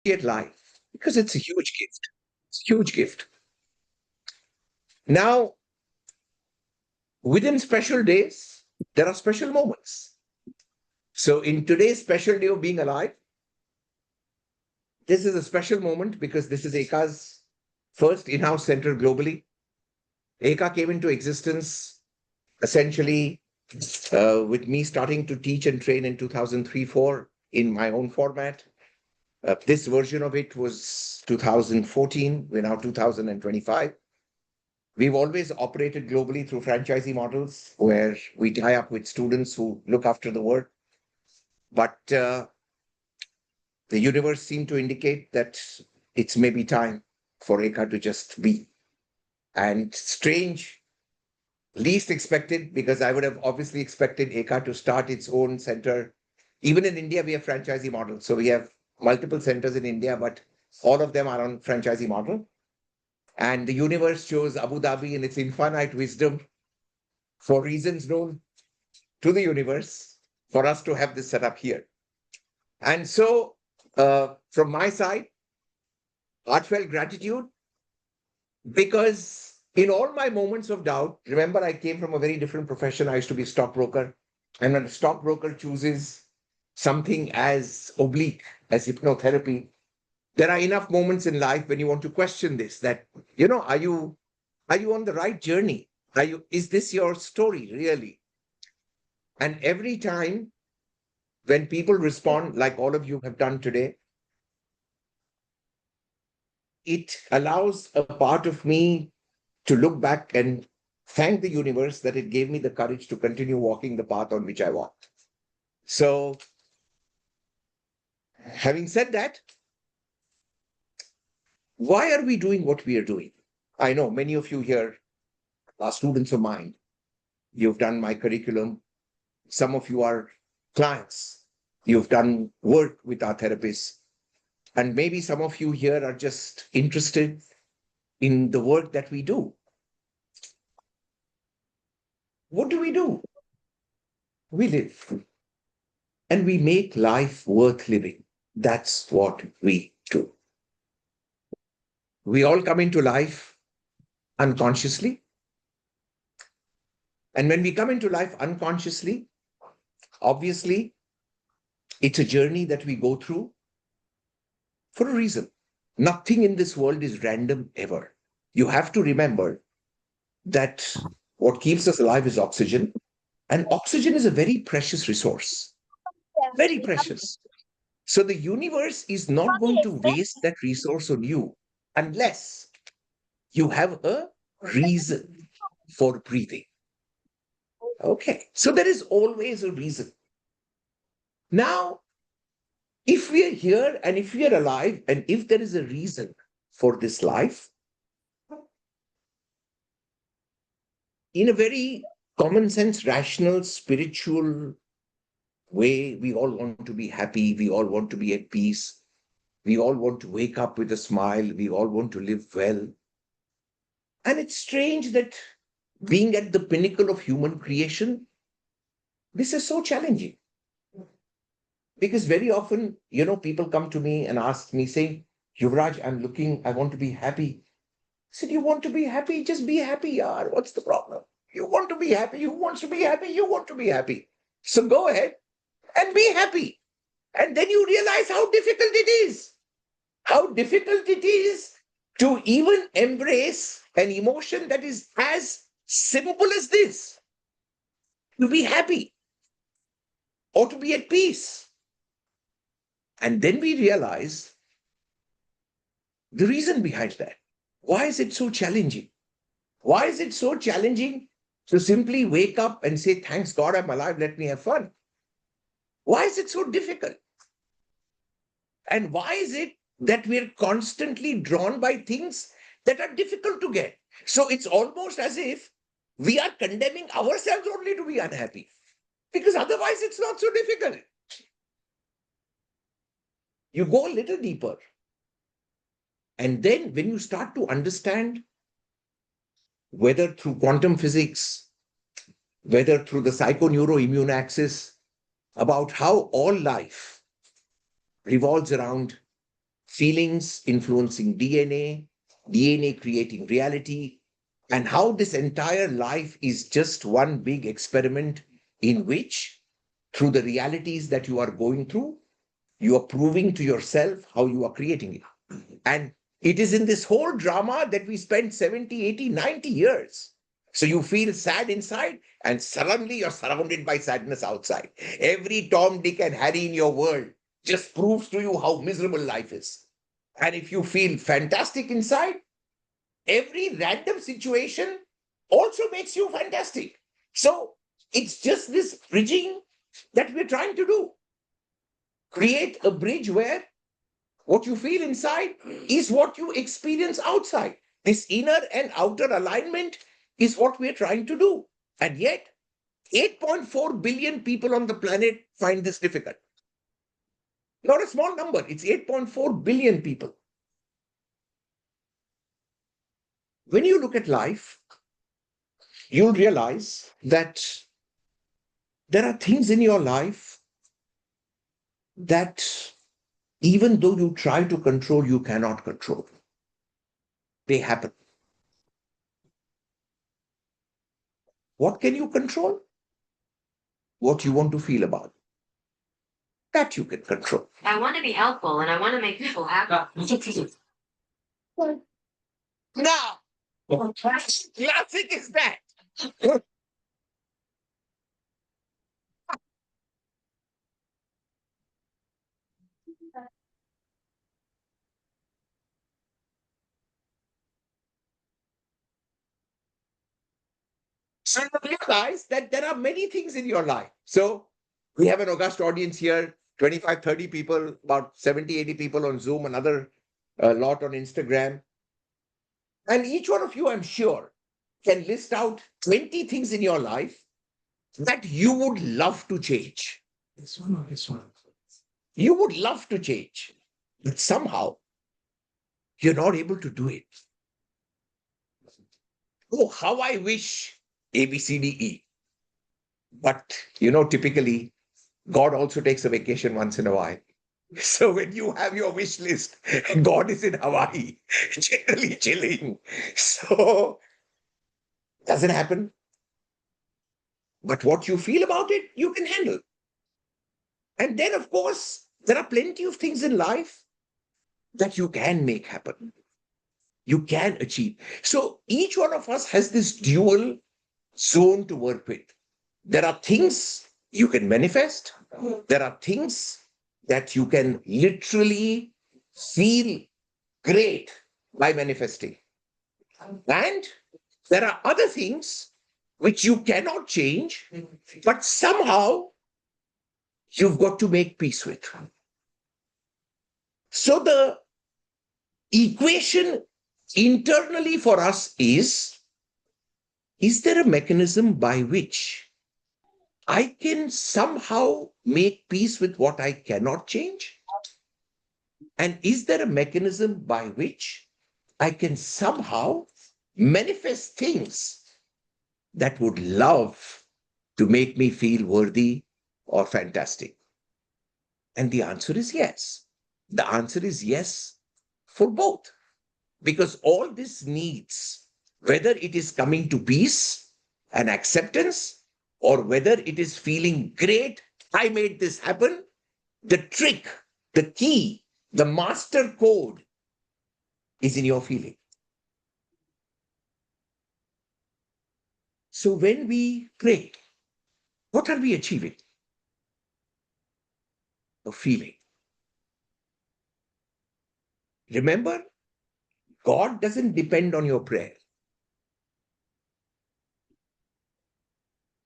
appreciate life because it's a huge gift. It's a huge gift. Now, within special days, there are special moments. So, in today's special day of being alive, this is a special moment because this is Eka's first in house center globally. Eka came into existence essentially with me starting to teach and train in 2003-4 in my own format. This version of it was 2014. We're now 2025. We've always operated globally through franchisee models where we tie up with students who look after the work. But the universe seemed to indicate that it's maybe time for Eka to just be. And strange, least expected, because I would have obviously expected Eka to start its own center. Even in India, we have franchisee models. So we have multiple centers in India, but all of them are on franchisee model. And the universe chose Abu Dhabi in its infinite wisdom for reasons known to the universe for us to have this set up here. And so from my side, heartfelt gratitude, because in all my moments of doubt, remember I came from a very different profession. I used to be a stockbroker. And when a stockbroker chooses something as oblique as hypnotherapy, there are enough moments in life when you want to question this, that, are you on the right journey? Is this your story really? And every time when people respond like all of you have done today, it allows a part of me to look back and thank the universe that it gave me the courage to continue walking the path on which I walked. So, having said that, why are we doing what we are doing? I know many of you here are students of mine. You've done my curriculum. Some of you are clients. You've done work with our therapists. And maybe some of you here are just interested in the work that we do. What do? We live. And we make life worth living. That's what we do. We all come into life unconsciously. And when we come into life unconsciously, obviously, it's a journey that we go through for a reason. Nothing in this world is random ever. You have to remember that what keeps us alive is oxygen. And oxygen is a very precious resource. Very precious. So the universe is not going to waste that resource on you unless you have a reason for breathing. Okay. So there is always a reason. Now, if we are here and if we are alive and if there is a reason for this life, in a very common sense, rational, spiritual way, we all want to be happy. We all want to be at peace. We all want to wake up with a smile. We all want to live well. And it's strange that being at the pinnacle of human creation, this is so challenging. Because very often, people come to me and ask me, saying, Yuvraj, I want to be happy. I said, you want to be happy? Just be happy, yaar. What's the problem? You want to be happy? Who wants to be happy? You want to be happy. So go ahead and be happy. And then you realize how difficult it is. How difficult it is to even embrace an emotion that is as simple as this. To be happy or to be at peace. And then we realize the reason behind that. Why is it so challenging? Why is it so challenging to simply wake up and say, thanks God I'm alive, let me have fun? Why is it so difficult? And why is it that we're constantly drawn by things that are difficult to get? So it's almost as if we are condemning ourselves only to be unhappy, because otherwise it's not so difficult. You go a little deeper. And then when you start to understand, whether through quantum physics, whether through the psychoneuroimmune axis, about how all life revolves around feelings influencing DNA, DNA creating reality, and how this entire life is just one big experiment in which, through the realities that you are going through, you are proving to yourself how you are creating it. And it is in this whole drama that we spend 70, 80, 90 years. So you feel sad inside, and suddenly you're surrounded by sadness outside. Every Tom, Dick, and Harry in your world just proves to you how miserable life is. And if you feel fantastic inside, every random situation also makes you fantastic. So it's just this bridging that we're trying to do. Create a bridge where what you feel inside is what you experience outside. This inner and outer alignment is what we're trying to do. And yet, 8.4 billion people on the planet find this difficult. Not a small number, it's 8.4 billion people. When you look at life, you'll realize that there are things in your life that, even though you try to control, you cannot control. They happen. What can you control? What you want to feel about. That you can control. I want to be helpful and I want to make people happy. Now, classic is that. So you realize that there are many things in your life. So we have an august audience here, 25, 30 people, about 70, 80 people on Zoom, another lot on Instagram. And each one of you, I'm sure, can list out 20 things in your life that you would love to change. This one or this one? You would love to change, but somehow you're not able to do it. Oh, how I wish A, B, C, D, E. But, typically, God also takes a vacation once in a while. So when you have your wish list, God is in Hawaii, generally chilling. So, doesn't happen. But what you feel about it, you can handle. And then, of course, there are plenty of things in life that you can make happen. You can achieve. So each one of us has this dual zone to work with. There are things you can manifest. There are things that you can literally feel great by manifesting. And there are other things which you cannot change, but somehow you've got to make peace with. So the equation internally for us is there a mechanism by which I can somehow make peace with what I cannot change? And is there a mechanism by which I can somehow manifest things that would love to make me feel worthy or fantastic? And the answer is yes. The answer is yes for both. Because all this needs, whether it is coming to peace and acceptance, or whether it is feeling great, I made this happen, the trick, the key, the master code is in your feeling. So when we pray, what are we achieving? A feeling. Remember, God doesn't depend on your prayer.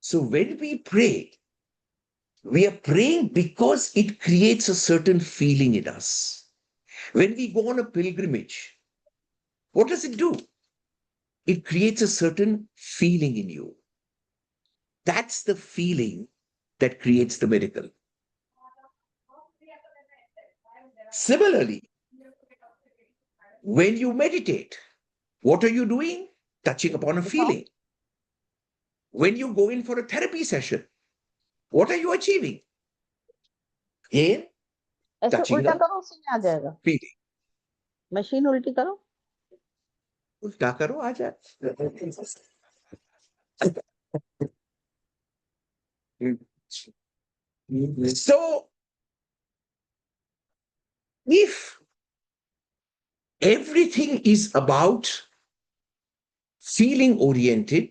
So when we pray, we are praying because it creates a certain feeling in us. When we go on a pilgrimage, what does it do? It creates a certain feeling in you. That's the feeling that creates the miracle. Similarly, when you meditate, what are you doing? Touching upon a feeling. When you go in for a therapy session, what are you achieving? Again, ऐसे touching उल्टा a करो, उसी में आ जाएगा. feeling. Machine उल्टी करो. उल्टा करो आ जाए. So if everything is about feeling oriented,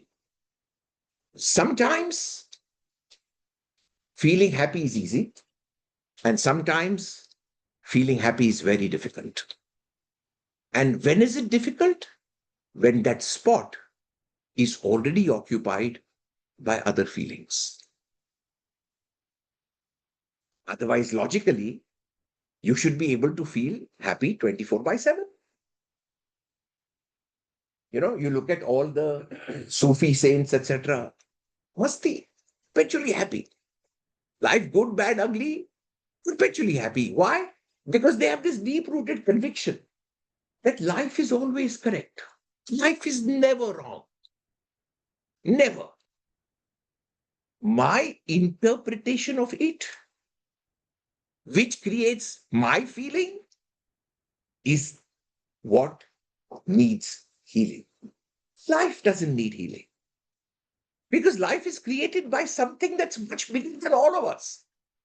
sometimes feeling happy is easy, and sometimes feeling happy is very difficult. And when is it difficult? When that spot is already occupied by other feelings. Otherwise, logically, you should be able to feel happy 24 by 7. You look at all the Sufi saints, etc. Masti, perpetually happy. Life good, bad, ugly, perpetually happy. Why? Because they have this deep rooted conviction that life is always correct. Life is never wrong. Never. My interpretation of it, which creates my feeling, is what needs healing. Life doesn't need healing because life is created by something that's much bigger than all of us.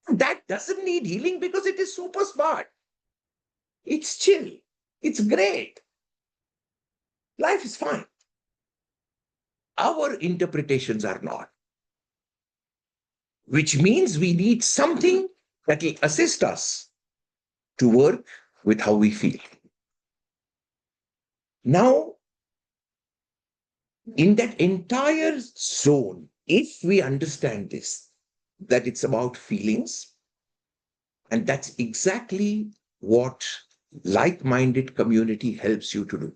That doesn't need healing because it is super smart. It's chill. It's great. Life is fine. Our interpretations are not, which means we need something that will assist us to work with how we feel. Now, in that entire zone, if we understand this, that it's about feelings, and that's exactly what like-minded community helps you to do.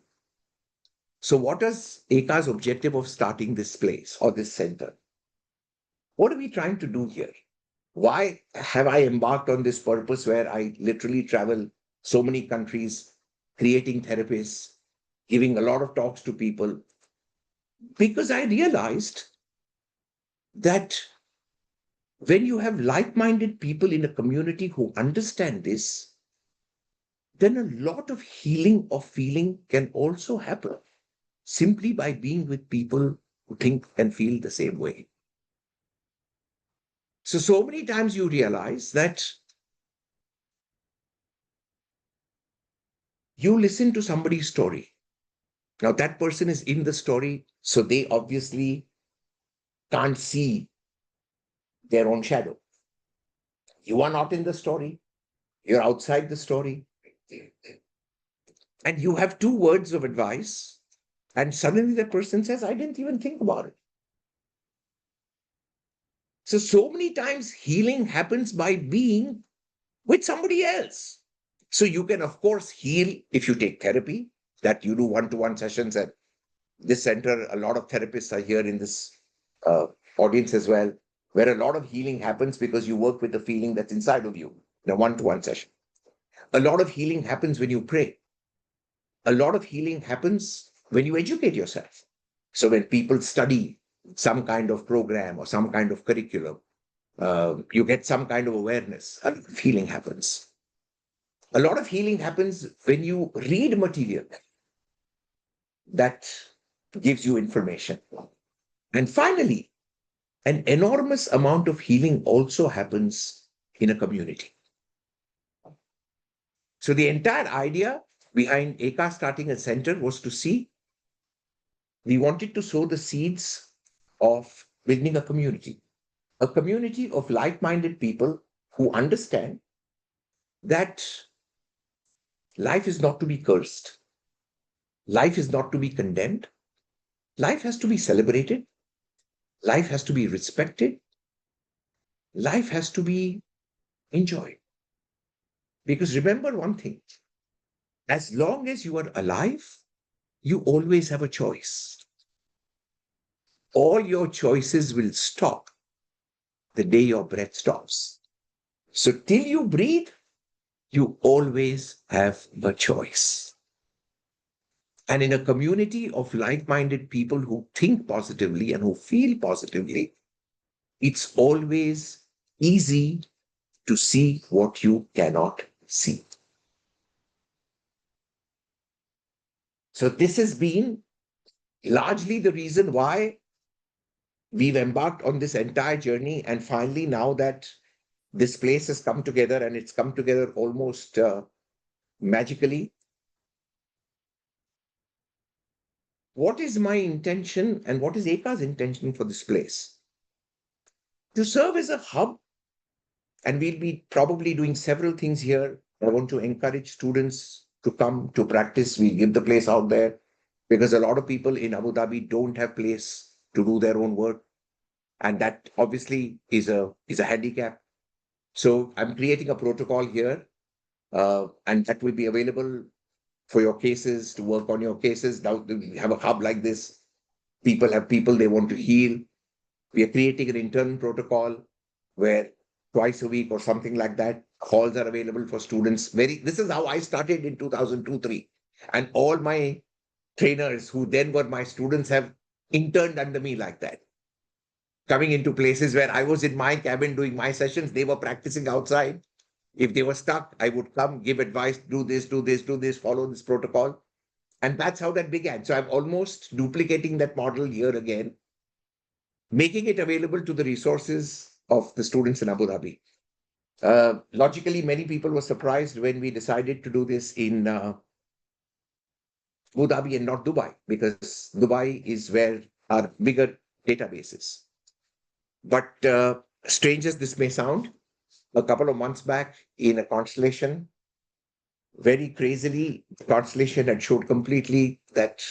So what is Eka's objective of starting this place or this center? What are we trying to do here? Why have I embarked on this purpose where I literally travel so many countries, creating therapists, giving a lot of talks to people? Because I realized that when you have like-minded people in a community who understand this, then a lot of healing of feeling can also happen simply by being with people who think and feel the same way. So many times you realize that you listen to somebody's story. Now, that person is in the story, so they obviously can't see their own shadow. You are not in the story, you're outside the story. And you have two words of advice, and suddenly the person says, I didn't even think about it. So many times healing happens by being with somebody else. So you can, of course, heal if you take therapy, that you do one-to-one sessions at this center. A lot of therapists are here in this uh, audience as well, where a lot of healing happens because you work with the feeling that's inside of you in a one-to-one session. A lot of healing happens when you pray. A lot of healing happens when you educate yourself. So when people study some kind of program or some kind of curriculum, you get some kind of awareness. A lot of healing happens. A lot of healing happens when you read material that gives you information. And finally, an enormous amount of healing also happens in a community. So the entire idea behind Eka starting a center was to see, we wanted to sow the seeds of building a community of like-minded people who understand that life is not to be cursed. Life is not to be condemned. Life has to be celebrated. Life has to be respected. Life has to be enjoyed. Because remember one thing, as long as you are alive, you always have a choice. All your choices will stop the day your breath stops. So till you breathe, you always have a choice. And in a community of like-minded people who think positively and who feel positively, it's always easy to see what you cannot see. So this has been largely the reason why we've embarked on this entire journey. And finally, now that this place has come together, and it's come together almost magically, what is my intention and what is Eka's intention for this place? To serve as a hub, and we'll be probably doing several things here. I want to encourage students to come to practice. We give the place out there because a lot of people in Abu Dhabi don't have place to do their own work, and that obviously is a handicap. So I'm creating a protocol here, and that will be available for your cases, to work on your cases. Now we have a hub like this. People have people they want to heal. We are creating an internal protocol where twice a week or something like that, calls are available for students. This is how I started in 2002-3. And all my trainers who then were my students have interned under me like that, coming into places where I was in my cabin doing my sessions. They were practicing outside. If they were stuck, I would come, give advice, do this, do this, do this, follow this protocol. And that's how that began. So I'm almost duplicating that model here again, making it available to the resources of the students in Abu Dhabi. Logically, many people were surprised when we decided to do this in Abu Dhabi and not Dubai, because Dubai is where our bigger database is. But strange as this may sound, a couple of months back in a constellation, very crazily, the constellation had showed completely that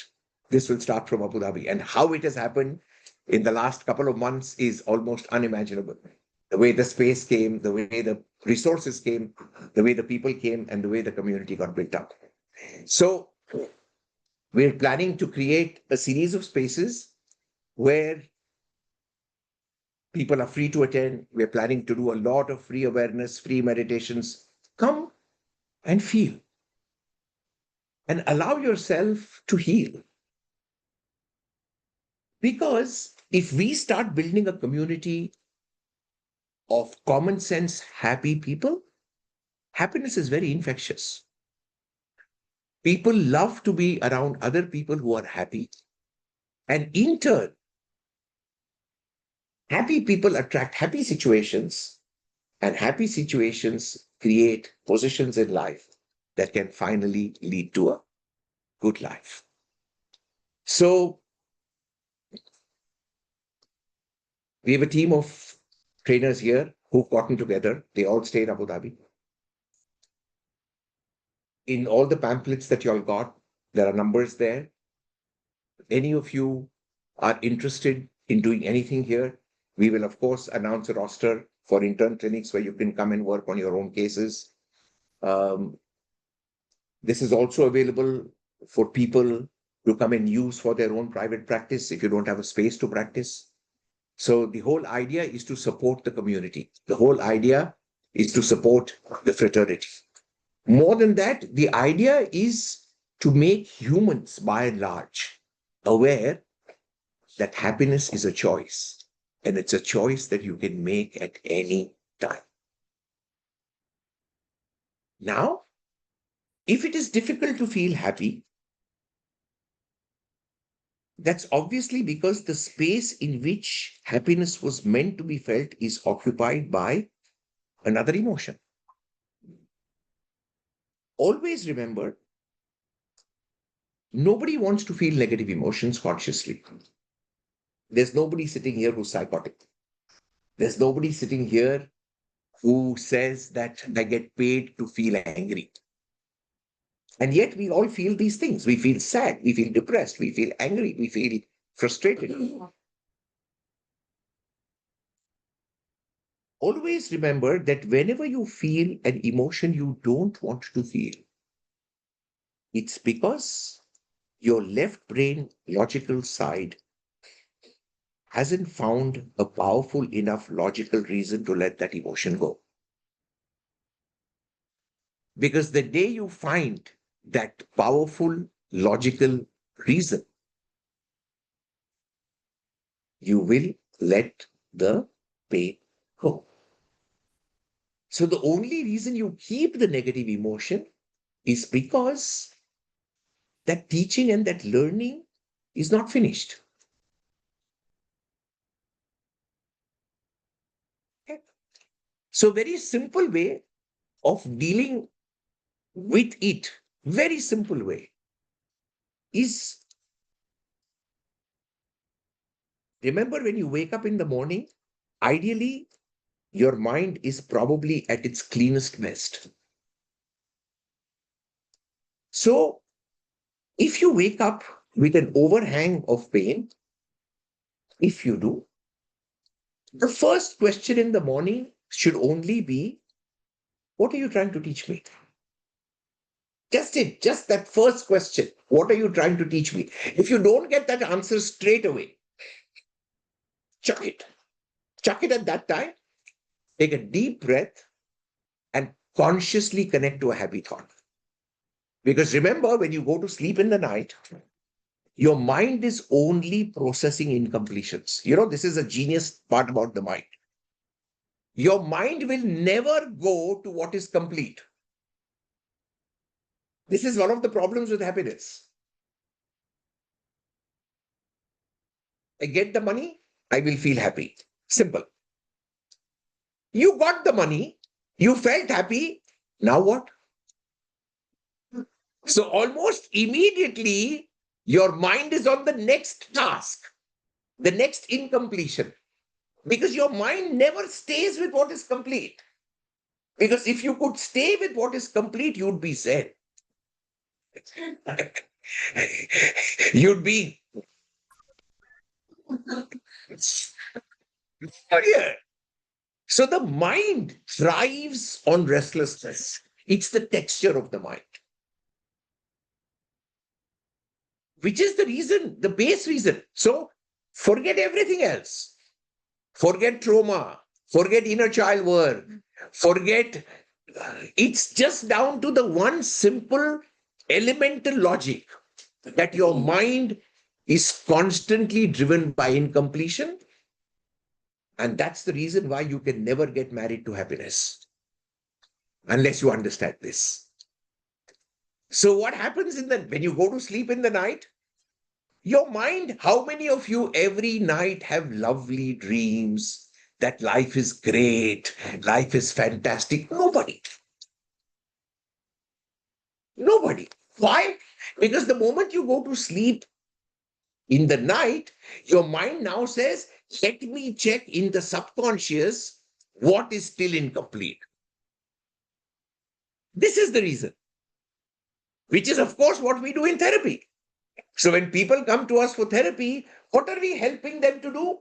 this will start from Abu Dhabi. And how it has happened in the last couple of months is almost unimaginable. The way the space came, the way the resources came, the way the people came, and the way the community got built up. So we're planning to create a series of spaces where people are free to attend. We're planning to do a lot of free awareness, free meditations. Come and feel and allow yourself to heal. Because if we start building a community of common sense, happy people, happiness is very infectious. People love to be around other people who are happy. And in turn, happy people attract happy situations, and happy situations create positions in life that can finally lead to a good life. So we have a team of trainers here who've gotten together. They all stay in Abu Dhabi. In all the pamphlets that you all got, there are numbers there. If any of you are interested in doing anything here, we will, of course, announce a roster for intern clinics where you can come and work on your own cases. Um, this is also available for people to come and use for their own private practice if you don't have a space to practice. So the whole idea is to support the community. The whole idea is to support the fraternity. More than that, the idea is to make humans, by and large, aware that happiness is a choice, and it's a choice that you can make at any time. Now, if it is difficult to feel happy, that's obviously because the space in which happiness was meant to be felt is occupied by another emotion. Always remember, nobody wants to feel negative emotions consciously. There's nobody sitting here who's psychotic. There's nobody sitting here who says that I get paid to feel angry. And yet we all feel these things. We feel sad, we feel depressed, we feel angry, we feel frustrated. Always remember that whenever you feel an emotion you don't want to feel, it's because your left brain logical side hasn't found a powerful enough logical reason to let that emotion go. Because the day you find that powerful logical reason, you will let the pain go. So the only reason you keep the negative emotion is because that teaching and that learning is not finished. Okay? So, very simple way of dealing with it, very simple way, is remember when you wake up in the morning, ideally, your mind is probably at its cleanest best. So, if you wake up with an overhang of pain, if you do, the first question in the morning should only be, what are you trying to teach me? Just that first question. What are you trying to teach me? If you don't get that answer straight away, chuck it. Chuck it at that time. Take a deep breath and consciously connect to a happy thought. Because remember, when you go to sleep in the night, your mind is only processing incompletions. This is a genius part about the mind. Your mind will never go to what is complete. This is one of the problems with happiness. I get the money, I will feel happy. Simple. You got the money, you felt happy. Now what? So almost immediately, your mind is on the next task, the next incompletion. Because your mind never stays with what is complete. Because if you could stay with what is complete, you'd be Zen. You'd be warrior. So the mind thrives on restlessness. It's the texture of the mind, which is the reason, the base reason. So forget everything else. Forget trauma. Forget inner child work. Forget. It's just down to the one simple elemental logic that your mind is constantly driven by incompletion. And that's the reason why you can never get married to happiness unless you understand this. So what happens when you go to sleep in the night? Your mind, how many of you every night have lovely dreams that life is great, life is fantastic? Nobody. Nobody. Why? Because the moment you go to sleep in the night, your mind now says, let me check in the subconscious what is still incomplete. This is the reason, which is, of course, what we do in therapy. So when people come to us for therapy, what are we helping them to do?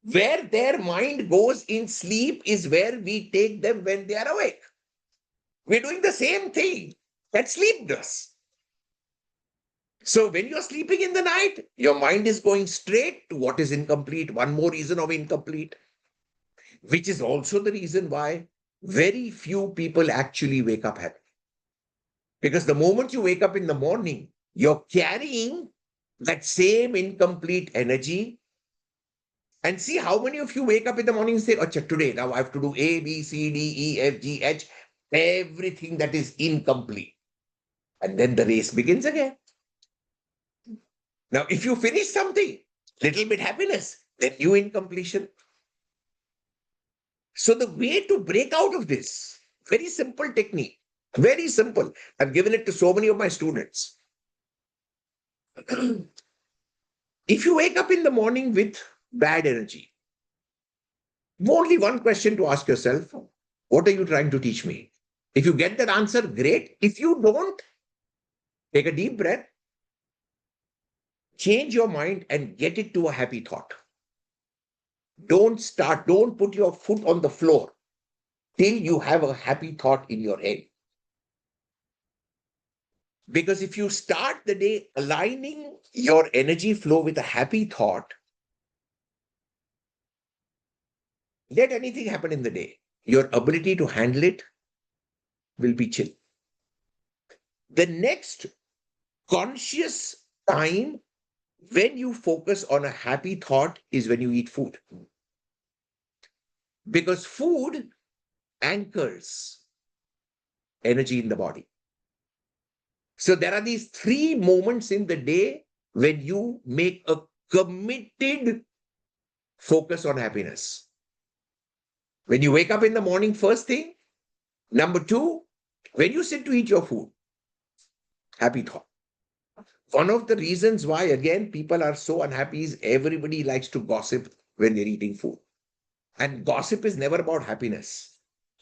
Where their mind goes in sleep is where we take them when they are awake. We're doing the same thing that sleep does. So when you're sleeping in the night, your mind is going straight to what is incomplete. One more reason of incomplete, which is also the reason why very few people actually wake up happy. Because the moment you wake up in the morning, you're carrying that same incomplete energy. And see how many of you wake up in the morning and say, oh, today, now I have to do A, B, C, D, E, F, G, H, everything that is incomplete. And then the race begins again. Now, if you finish something, little bit happiness, then new incompletion. So the way to break out of this, very simple technique, very simple. I've given it to so many of my students. If you wake up in the morning with bad energy, only one question to ask yourself, what are you trying to teach me? If you get that answer, great. If you don't, take a deep breath, change your mind and get it to a happy thought. Don't put your foot on the floor till you have a happy thought in your head. Because if you start the day aligning your energy flow with a happy thought, let anything happen in the day, your ability to handle it will be chill. The next conscious time when you focus on a happy thought is when you eat food. Because food anchors energy in the body. So there are these three moments in the day when you make a committed focus on happiness. When you wake up in the morning, first thing. Number two, when you sit to eat your food, happy thought. One of the reasons why, again, people are so unhappy is everybody likes to gossip when they're eating food. And gossip is never about happiness.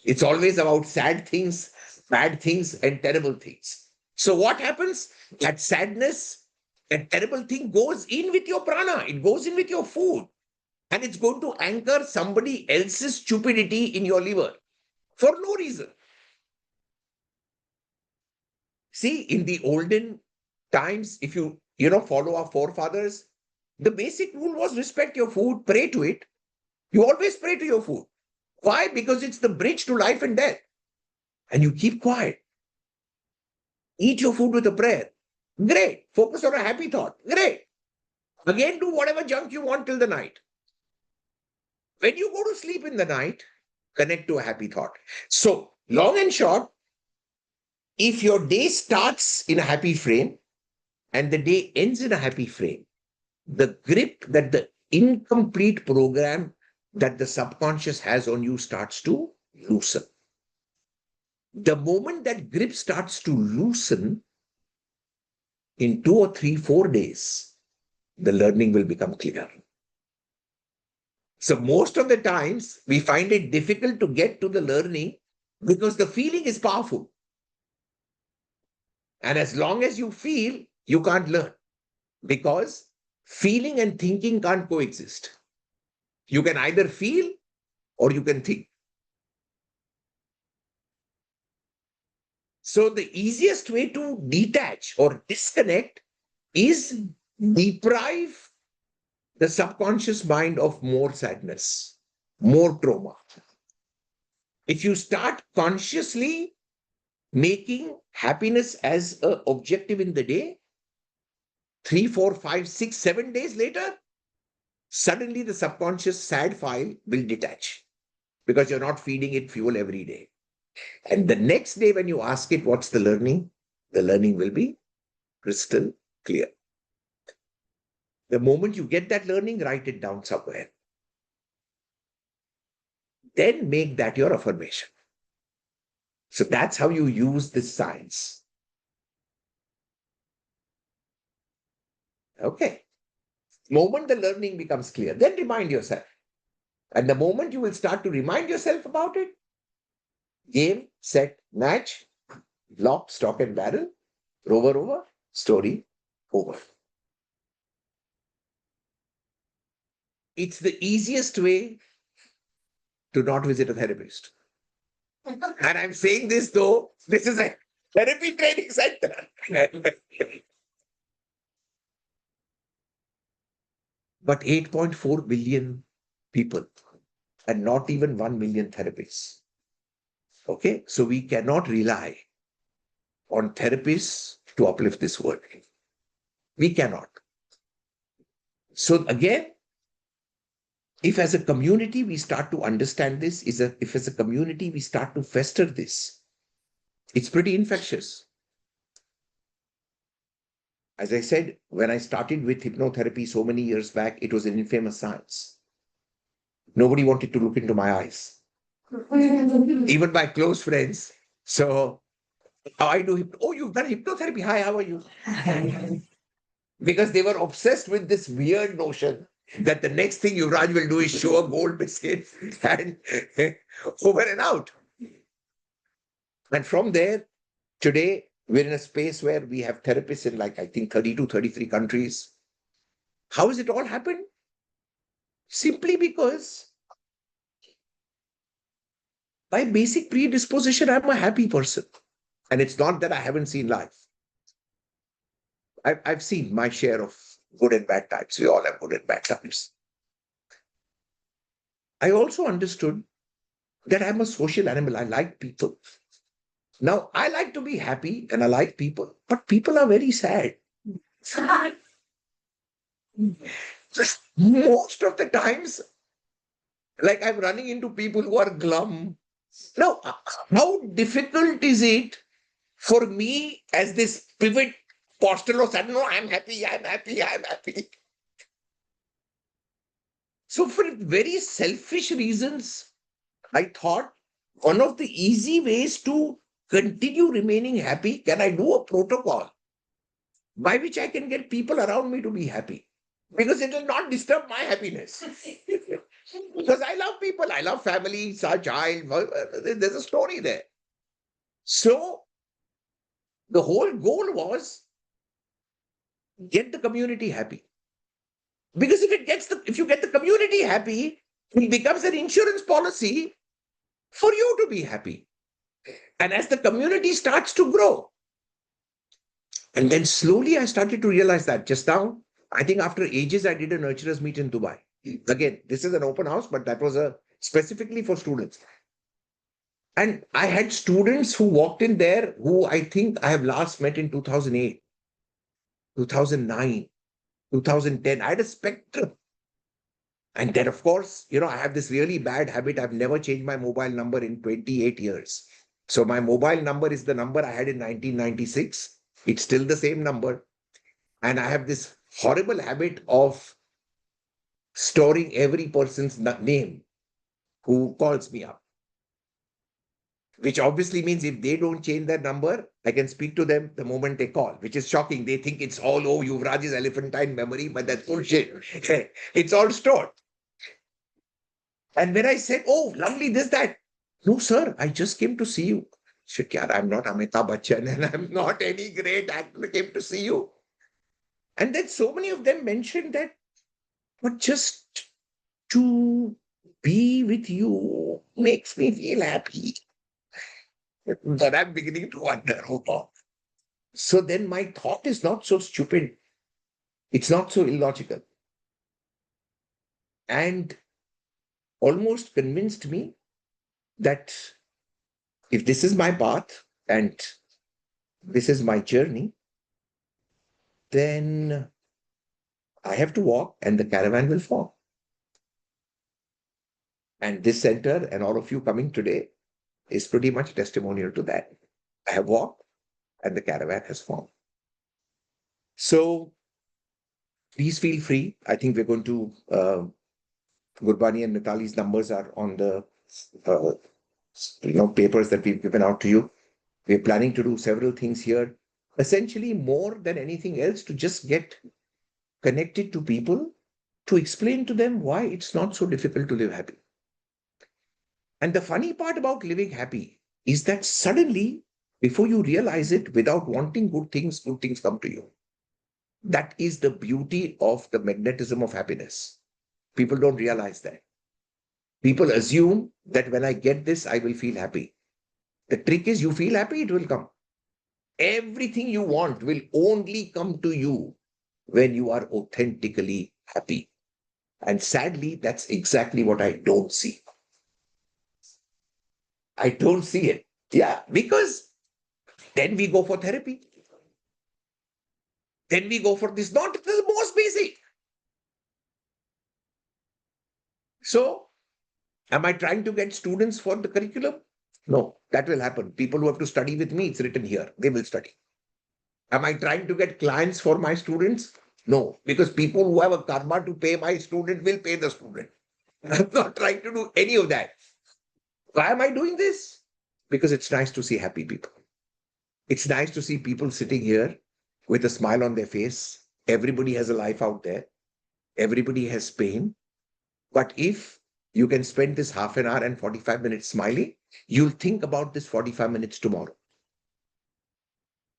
It's always about sad things, bad things, and terrible things. So what happens? That sadness, that terrible thing goes in with your prana. It goes in with your food. And it's going to anchor somebody else's stupidity in your liver for no reason. See, in the olden times, if you follow our forefathers, the basic rule was respect your food, pray to it. You always pray to your food. Why? Because it's the bridge to life and death. And you keep quiet. Eat your food with a prayer. Great. Focus on a happy thought. Great. Again, do whatever junk you want till the night. When you go to sleep in the night, connect to a happy thought. So, long and short, if your day starts in a happy frame and the day ends in a happy frame, the grip that the incomplete program that the subconscious has on you starts to loosen. The moment that grip starts to loosen, in 2 or 3, 4 days, the learning will become clear. So most of the times we find it difficult to get to the learning because the feeling is powerful. And as long as you feel, you can't learn because feeling and thinking can't coexist. You can either feel or you can think. So the easiest way to detach or disconnect is deprive the subconscious mind of more sadness, more trauma. If you start consciously making happiness as an objective in the day, 3, 4, 5, 6, 7 days later, suddenly the subconscious sad file will detach because you're not feeding it fuel every day. And the next day, when you ask it, what's the learning will be crystal clear. The moment you get that learning, write it down somewhere. Then make that your affirmation. So that's how you use this science. Okay. Moment the learning becomes clear, then remind yourself. And the moment you will start to remind yourself about it, game, set, match, lock, stock and barrel, rover over, story over. It's the easiest way to not visit a therapist. And I'm saying this though, this is a therapy training center. But 8.4 billion people and not even 1 million therapists. Okay, so we cannot rely on therapists to uplift this world. We cannot. So again, if as a community we start to understand this, if as a community we start to fester this, it's pretty infectious. As I said, when I started with hypnotherapy so many years back, it was an infamous science. Nobody wanted to look into my eyes, even my close friends. So how I do, oh, you've done hypnotherapy. Hi, how are you? Because they were obsessed with this weird notion that the next thing Yuvraj will do is show a gold biscuit and over and out. And from there, today, we're in a space where we have therapists in I think 32, 33 countries. How has it all happened? Simply because by basic predisposition, I'm a happy person. And it's not that I haven't seen life. I've seen my share of good and bad times. We all have good and bad times. I also understood that I'm a social animal. I like people. Now, I like to be happy and I like people, but people are very sad. Most of the times, I'm running into people who are glum. Now, how difficult is it for me, as this pivot posture of sudden, no, I'm happy, I'm happy, I'm happy. So for very selfish reasons, I thought one of the easy ways to continue remaining happy, can I do a protocol by which I can get people around me to be happy? Because it will not disturb my happiness. Because I love people, I love family, our child, there's a story there. So the whole goal was get the community happy. Because if you get the community happy, it becomes an insurance policy for you to be happy. And as the community starts to grow, and then slowly I started to realize that just now, I think after ages, I did a nurturers meet in Dubai. Again, this is an open house, but that was specifically for students. And I had students who walked in there who I think I have last met in 2008, 2009, 2010. I had a spectrum. And then, of course, I have this really bad habit. I've never changed my mobile number in 28 years. So my mobile number is the number I had in 1996. It's still the same number. And I have this horrible habit of storing every person's name who calls me up, which obviously means if they don't change their number, I can speak to them the moment they call, which is shocking. They think it's all, oh, Yuvraj's elephantine memory, but that's bullshit. It's all stored. And when I said, oh, lovely, this, that, no, sir, I just came to see you. Shit, yaar, I'm not Amitabh Bachchan and I'm not any great actor. I came to see you. And then so many of them mentioned that, but just to be with you makes me feel happy. But I'm beginning to wonder, oh, so then my thought is not so stupid. It's not so illogical. And almost convinced me that if this is my path and this is my journey, then I have to walk and the caravan will fall. And this center and all of you coming today is pretty much testimonial to that. I have walked and the caravan has formed. So please feel free. I think we're going to, Gurbani and Mitali's numbers are on the papers that we've given out to you. We're planning to do several things here, essentially more than anything else to just get connected to people, to explain to them why it's not so difficult to live happy. And the funny part about living happy is that suddenly, before you realize it, without wanting good things come to you. That is the beauty of the magnetism of happiness. People don't realize that. People assume that when I get this, I will feel happy. The trick is you feel happy, it will come. Everything you want will only come to you when you are authentically happy. And sadly, that's exactly what I don't see. I don't see it. Yeah, because then we go for therapy. Then we go for this, not the most basic. So, am I trying to get students for the curriculum? No, that will happen. People who have to study with me, it's written here. They will study. Am I trying to get clients for my students? No, because people who have a karma to pay my student will pay the student. I'm not trying to do any of that. Why am I doing this? Because it's nice to see happy people. It's nice to see people sitting here with a smile on their face. Everybody has a life out there. Everybody has pain. But if you can spend this half an hour and 45 minutes smiling, you'll think about this 45 minutes tomorrow.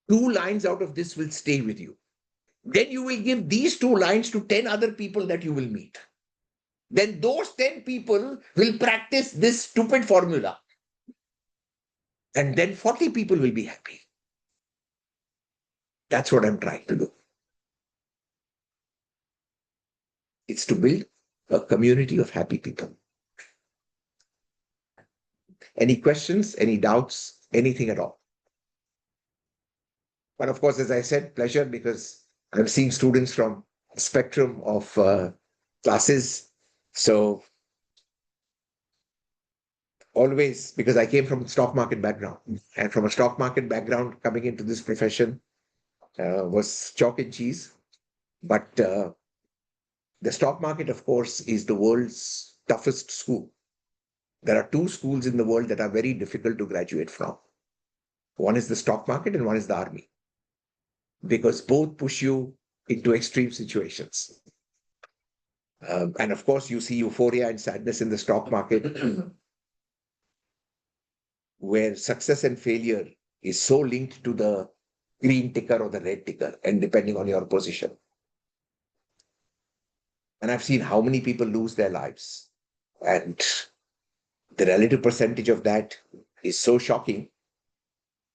2 lines out of this will stay with you. Then you will give these 2 lines to 10 other people that you will meet. Then those 10 people will practice this stupid formula. And then 40 people will be happy. That's what I'm trying to do. It's to build a community of happy people. Any questions, any doubts, anything at all? But of course, as I said, pleasure, because I'm seeing students from a spectrum of classes. So always, because I came from a stock market background, and from a stock market background, coming into this profession was chalk and cheese. But the stock market, of course, is the world's toughest school. There are two schools in the world that are very difficult to graduate from. One is the stock market and one is the army, because both push you into extreme situations. And of course, you see euphoria and sadness in the stock market, where success and failure is so linked to the green ticker or the red ticker, and depending on your position. And I've seen how many people lose their lives. And the relative percentage of that is so shocking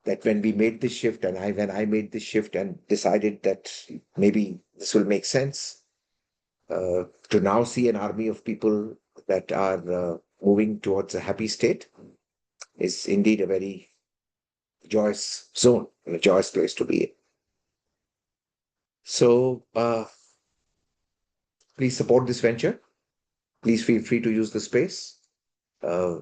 that when we made this shift, and when I made this shift and decided that maybe this will make sense, to now see an army of people that are moving towards a happy state is indeed a very joyous zone and a joyous place to be in. So please support this venture. Please feel free to use the space. Uh,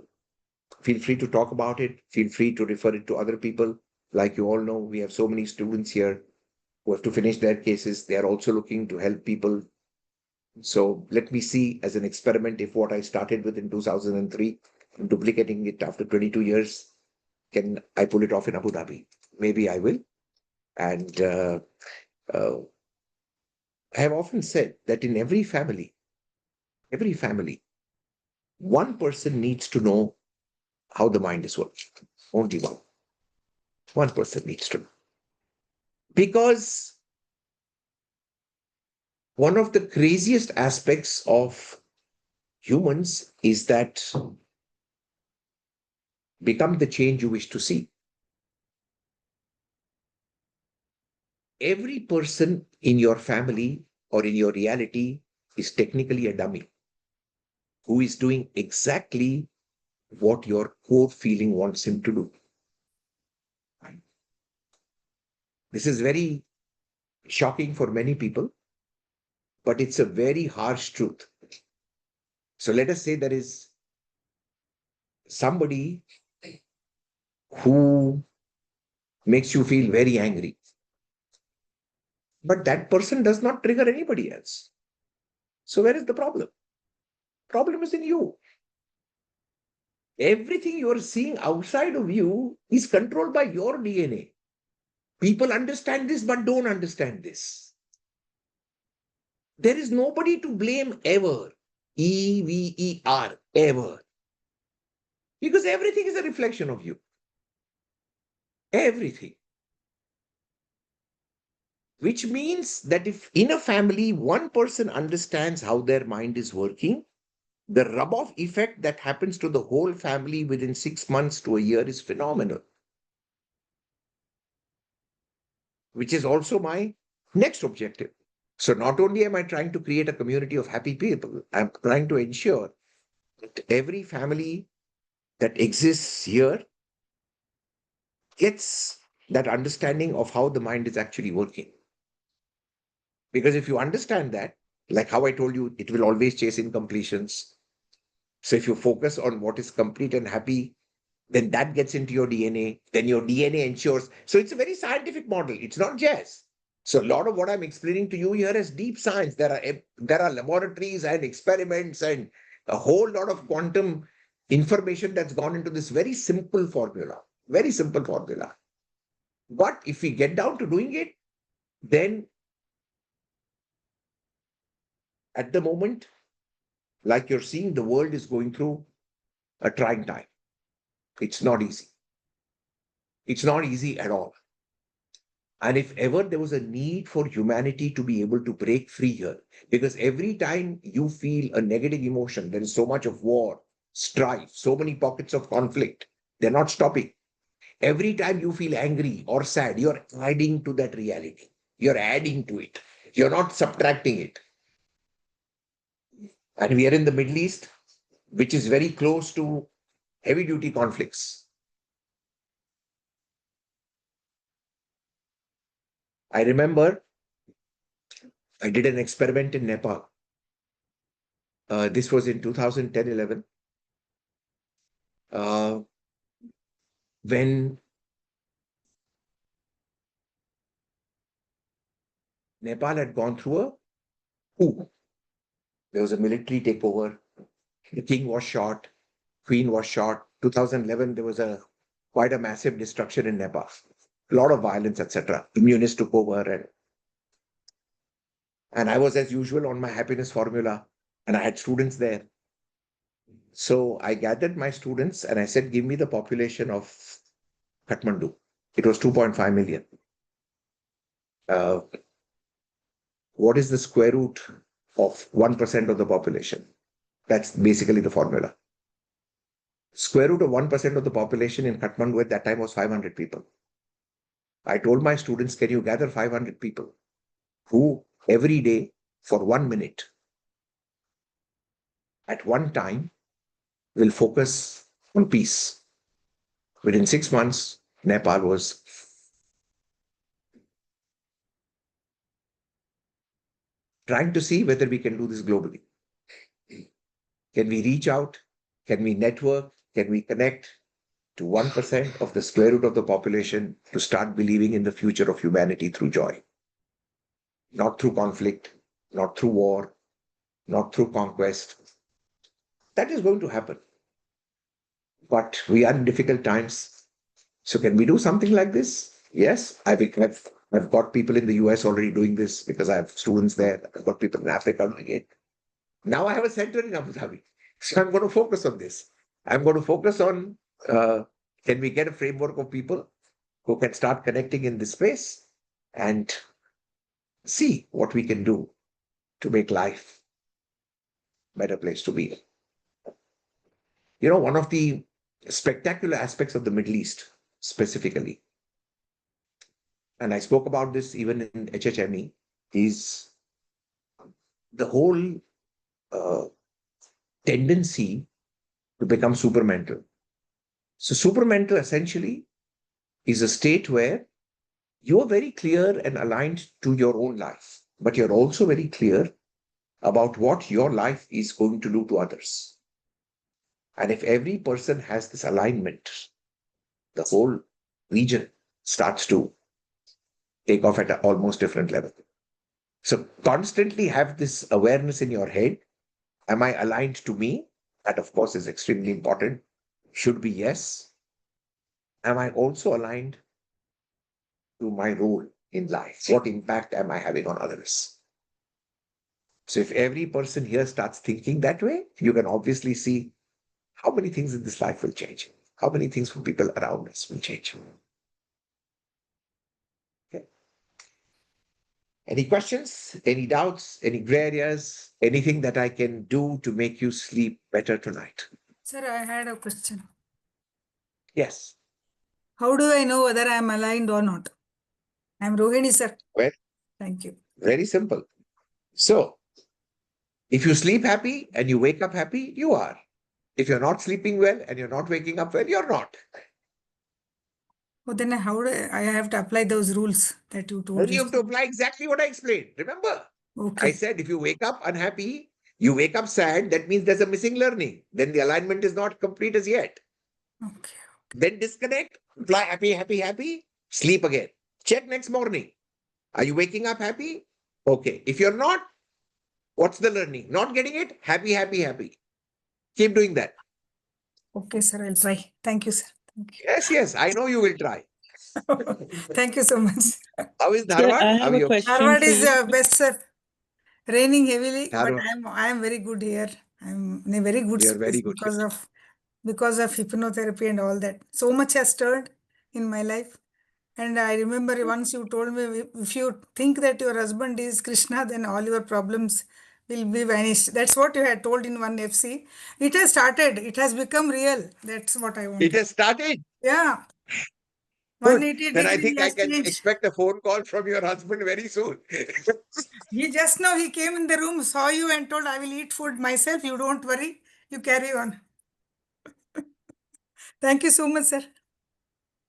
Feel free to talk about it. Feel free to refer it to other people. Like you all know, we have so many students here who have to finish their cases. They are also looking to help people. So let me see as an experiment if what I started with in 2003, duplicating it after 22 years, can I pull it off in Abu Dhabi? Maybe I will. And uh, I have often said that in every family, one person needs to know how the mind is working. Only one. One person needs to know. Because one of the craziest aspects of humans is that become the change you wish to see. Every person in your family or in your reality is technically a dummy who is doing exactly what your core feeling wants him to do. This is very shocking for many people, but it's a very harsh truth. So let us say there is somebody who makes you feel very angry, but that person does not trigger anybody else. So where is the problem? Problem is in you. Everything you are seeing outside of you is controlled by your DNA. People understand this but don't understand this. There is nobody to blame ever. EVER, ever. Because everything is a reflection of you. Everything. Which means that if in a family one person understands how their mind is working, the rub-off effect that happens to the whole family within 6 months to a year is phenomenal. Which is also my next objective. So not only am I trying to create a community of happy people, I'm trying to ensure that every family that exists here gets that understanding of how the mind is actually working. Because if you understand that, like how I told you, it will always chase incompletions. So if you focus on what is complete and happy, then that gets into your DNA. Then your DNA ensures. So it's a very scientific model. It's not jazz. So a lot of what I'm explaining to you here is deep science. There are laboratories and experiments and a whole lot of quantum information that's gone into this very simple formula. Very simple formula. But if we get down to doing it, then at the moment, like you're seeing, the world is going through a trying time. It's not easy. It's not easy at all. And if ever there was a need for humanity to be able to break free here, because every time you feel a negative emotion, there is so much of war, strife, so many pockets of conflict, they're not stopping. Every time you feel angry or sad, you're adding to that reality. You're adding to it. You're not subtracting it. And we are in the Middle East, which is very close to heavy duty conflicts. I remember I did an experiment in Nepal. This was in 2010-11. Uh, when Nepal had gone through a coup, there was a military takeover. The king was shot, queen was shot. 2011, there was a quite a massive destruction in Nepal. A lot of violence, etc. Communists took over, and I was as usual on my happiness formula, and I had students there. So I gathered my students and I said, give me the population of Kathmandu. It was 2.5 million. Uh, what is the square root of 1% of the population? That's basically the formula. Square root of 1% of the population in Kathmandu at that time was 500 people. I told my students, can you gather 500 people who every day for 1 minute at one time will focus on peace? Within 6 months, Nepal was trying to see whether we can do this globally. Can we reach out? Can we network? Can we connect to 1% of the square root of the population to start believing in the future of humanity through joy? Not through conflict, not through war, not through conquest. That is going to happen. But we are in difficult times. So can we do something like this? Yes, I've got people in the US already doing this because I have students there. I've got people in Africa doing it. Now I have a center in Abu Dhabi. So I'm going to focus on this. I'm going to focus on can we get a framework of people who can start connecting in this space and see what we can do to make life a better place to be. You know, one of the spectacular aspects of the Middle East specifically, and I spoke about this even in HHME, is the whole uh, tendency to become supermental. So supermental essentially is a state where you're very clear and aligned to your own life, but you're also very clear about what your life is going to do to others. And if every person has this alignment, the whole region starts to take off at an almost different level. So constantly have this awareness in your head. Am I aligned to me? That, of course, is extremely important. Should be yes. Am I also aligned to my role in life? What impact am I having on others? So if every person here starts thinking that way, you can obviously see how many things in this life will change. How many things for people around us will change. Okay. Any questions? Any doubts? Any gray areas? Anything that I can do to make you sleep better tonight? Sir, I had a question. Yes. How do I know whether I am aligned or not? I am Rohini, sir. Well, Thank you. very simple. So, if you sleep happy and you wake up happy, you are. If you're not sleeping well and you're not waking up well, you're not. But then how do I have to apply those rules that you told Then you me? have to apply exactly what I explained. Remember, I Okay. said if you wake up unhappy, you wake up sad, that means there's a missing learning. Then the alignment is not complete as yet. Okay. Then disconnect, apply happy, happy, happy, sleep again. Check next morning. Are you waking up happy? Okay. If you're not, what's the learning? Not getting it? Happy, happy, happy. Keep doing that. Okay, sir. I'll try. Thank you, sir. Thank you. Yes, yes. I know you will try. Thank you so much. How is Sir, I Dharwad? How have are a you? question Harvard for is you. best, sir. Raining heavily, but Dharwad, I am very good here. I'm in a very good you're space very good here. because of hypnotherapy and all that. So much has turned in my life. And I remember once you told me if you think that your husband is Krishna, then all your problems will be vanished. That's what you had told in one FC. It has started. It has become real. That's what I It wanted. has started. Yeah. Good. 180 Then I degree think I last can change. expect a phone call from your husband very soon. He just now he came in the room, saw you and told, I will eat food myself. You don't worry. You carry on. Thank you so much, sir.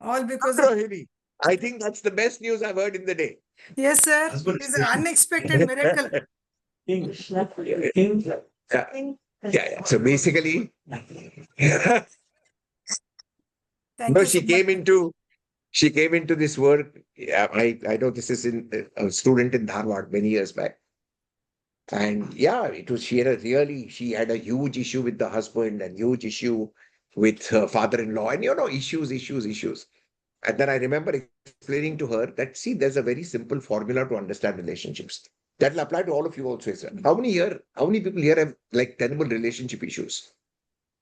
All because of Rohini, I think that's the best news I've heard in the day. yes, sir. It's an unexpected miracle. Yeah. Yeah. So basically, Thank No, you so much. she came into this work. Yeah, I know this is in a student in Dharwad many years back. And yeah, it was she had a huge issue with the husband and huge issue with her father-in-law, and issues. And then I remember explaining to her that, see, there's a very simple formula to understand relationships. That will apply to all of you also, sir. How many people here have like terrible relationship issues?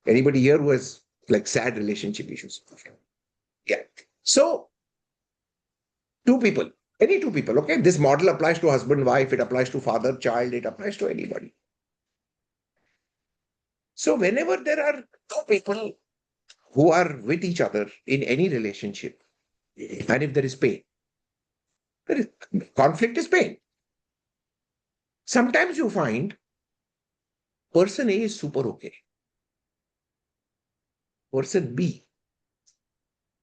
Anybody here who has like sad relationship issues? Yeah. So any two people, okay? This model applies to husband, wife, it applies to father, child, it applies to anybody. So whenever there are two people who are with each other in any relationship, and if there is pain, there is conflict is pain. Sometimes you find person A is super okay. Person B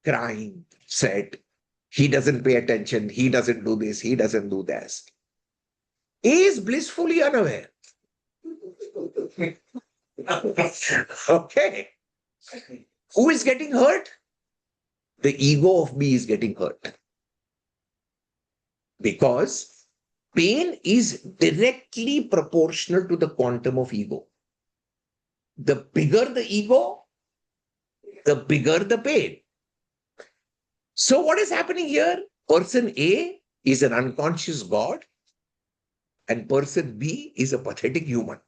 crying, sad. He doesn't pay attention. He doesn't do this. He doesn't do that. A is blissfully unaware. Okay. Who is getting hurt? The ego of B is getting hurt. Because pain is directly proportional to the quantum of ego. The bigger the ego, the bigger the pain. So what is happening here? Person A is an unconscious God and person B is a pathetic human.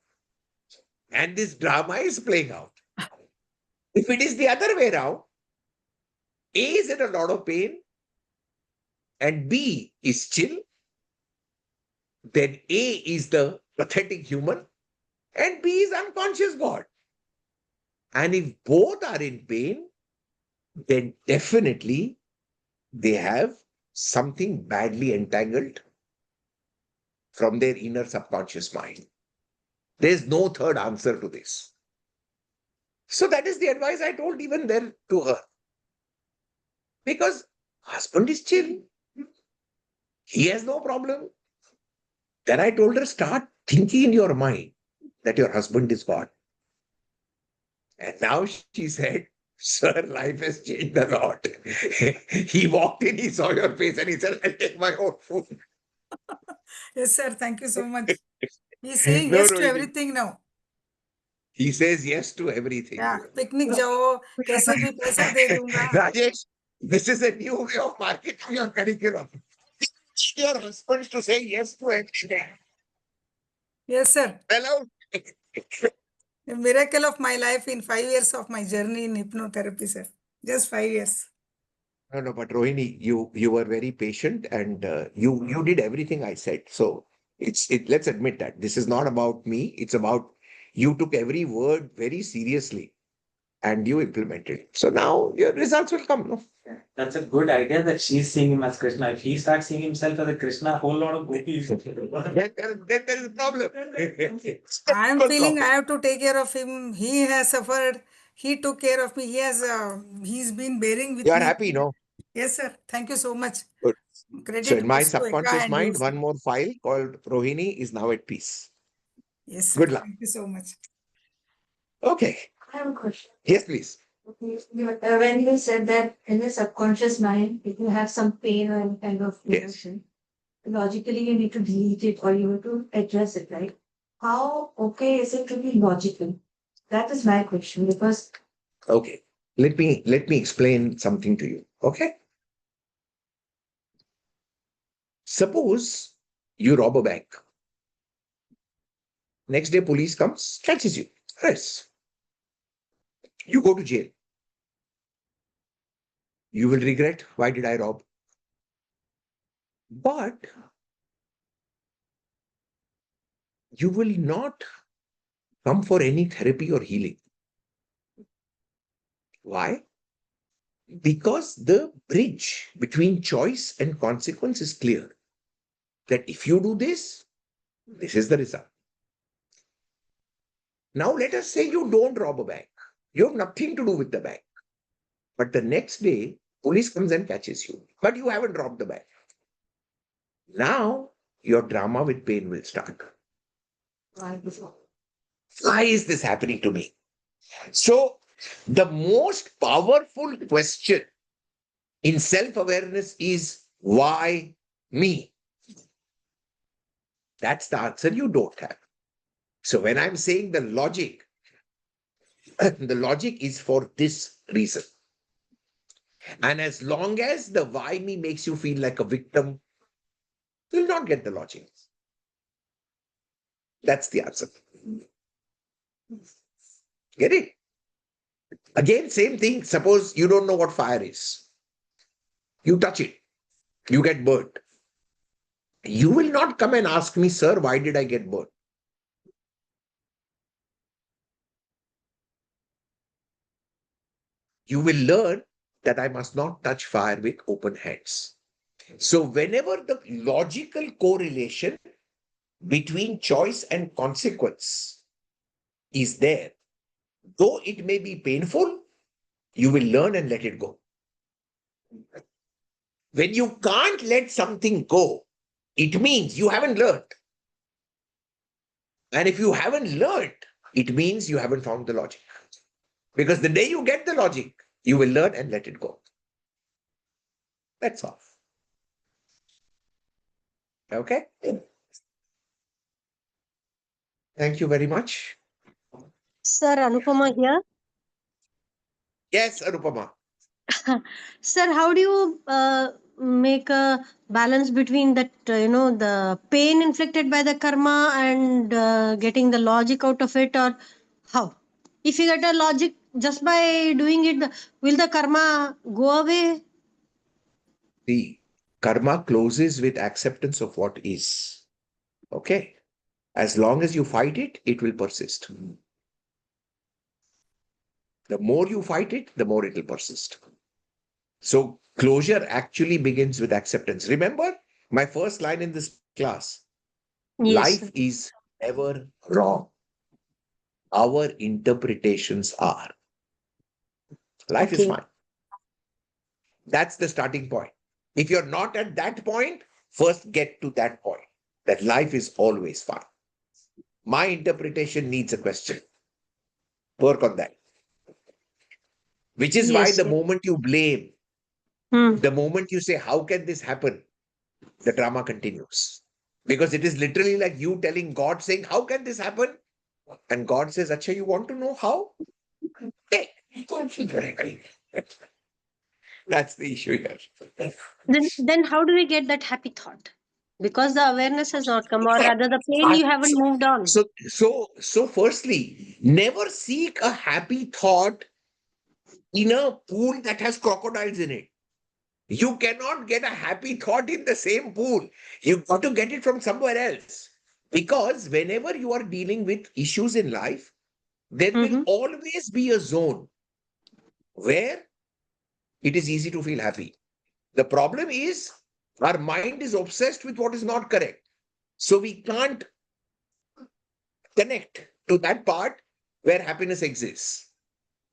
And this drama is playing out. If it is the other way around, A is in a lot of pain and B is chill, then A is the pathetic human and B is unconscious God. And if both are in pain, then definitely they have something badly entangled from their inner subconscious mind. There's no third answer to this. So that is the advice I told even then to her. Because husband is chill. He has no problem. Then I told her, start thinking in your mind that your husband is God. And now she said, sir, life has changed a lot. He walked in, he saw your face and he said, I'll take my own food. Yes, sir. Thank you so much. He's saying No, yes no, to everything now. he says yes to everything. Yeah, picnic जाओ, कैसे भी पैसा दे दूंगा. Rajesh, this is a new way of marketing your curriculum. Teach your husband to say yes to everything. Yes, sir. Hello? A miracle of my life in 5 years of my journey in hypnotherapy, sir. Just 5 years. No, but Rohini, you were very patient and you did everything I said. So let's admit that this is not about me. It's about you took every word very seriously and you implemented it. So now your results will come. No? That's a good idea that she's seeing him as Krishna. If he starts seeing himself as a Krishna, a whole lot of gopis. Then there is a problem. I am Simple feeling I problem. have to take care of him. He has suffered. He took care of me. He's been bearing You with are me. happy, no? Yes, sir. Thank you so much. Good. So Credit in my goes to Eka subconscious and you, mind, sir. one more file called Rohini is now at peace. Yes, sir. Good luck. Thank you so much. Okay. I have a question. Yes, please. Okay, when you said that in the subconscious mind, if you have some pain or any kind of Yes. emotion, logically you need to delete it or you have to address it, right? How okay is it to be logical? That is my question because Okay. Let me explain something to you. Okay. Suppose you rob a bank. Next day, police comes, catches you. Yes. You go to jail. You will regret, why did I rob? But you will not come for any therapy or healing. Why? Because the bridge between choice and consequence is clear. That if you do this, this is the result. Now, let us say you don't rob a bank. You have nothing to do with the bank. But the next day, police comes and catches you. But you haven't robbed the bank. Now, your drama with pain will start. Why is this happening to me? So, The most powerful question in self-awareness is why me? That's the answer you don't have. So when I'm saying the logic, the logic is for this reason. And as long as the why me makes you feel like a victim, you'll not get the logic. That's the answer. Get it? Again, same thing. Suppose you don't know what fire is. You touch it, you get burnt. You will not come and ask me, sir, why did I get burnt? You will learn that I must not touch fire with open hands. So whenever the logical correlation between choice and consequence is there, though it may be painful, you will learn and let it go. When you can't let something go, it means you haven't learned. And if you haven't learned, it means you haven't found the logic. Because the day you get the logic, you will learn and let it go. That's all. Okay? Thank you very much. Sir, Anupama here. Yes, Anupama. Sir, how do you make a balance between that, the pain inflicted by the karma and getting the logic out of it, or how? If you get a logic just by doing it, will the karma go away? The karma closes with acceptance of what is. Okay? As long as you fight it, it will persist. The more you fight it, the more it will persist. So closure actually begins with acceptance. Remember my first line in this class? Yes, sir. Life is never wrong. Our interpretations are. Life is Okay. fine. That's the starting point. If you're not at that point, first get to that point, that life is always fine. My interpretation needs a question. Work on that. Which is why Yes, the sir. moment you blame, Hmm. the moment you say, how can this happen? The drama continues. Because it is literally like you telling God, saying, how can this happen? And God says, Acha, you want to know how? Hey. That's the issue here. Then how do we get that happy thought? Because the awareness has not come, or rather, the pain you haven't moved on. So firstly, never seek a happy thought in a pool that has crocodiles in it. You cannot get a happy thought in the same pool. You've got to get it from somewhere else. Because whenever you are dealing with issues in life, there will Mm-hmm. always be a zone where it is easy to feel happy. The problem is our mind is obsessed with what is not correct. So we can't connect to that part where happiness exists.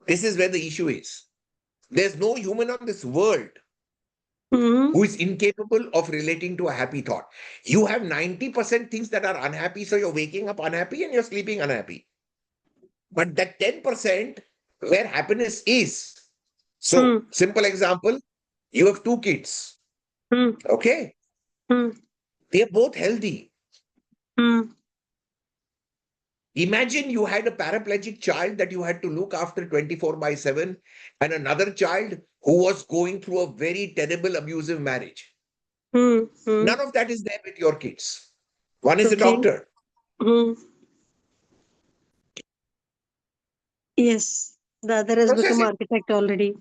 This is where the issue is. There's no human on this world Mm-hmm. who is incapable of relating to a happy thought. You have 90% things that are unhappy, so you're waking up unhappy and you're sleeping unhappy. But that 10% where happiness is. So, simple example, you have two kids, okay? Mm-hmm. They are both healthy. Mm-hmm. Imagine you had a paraplegic child that you had to look after 24/7 and another child who was going through a very terrible abusive marriage. Mm-hmm. None of that is there with your kids. One is a Okay. doctor. Mm-hmm. Yes, the other has Process become it. architect already.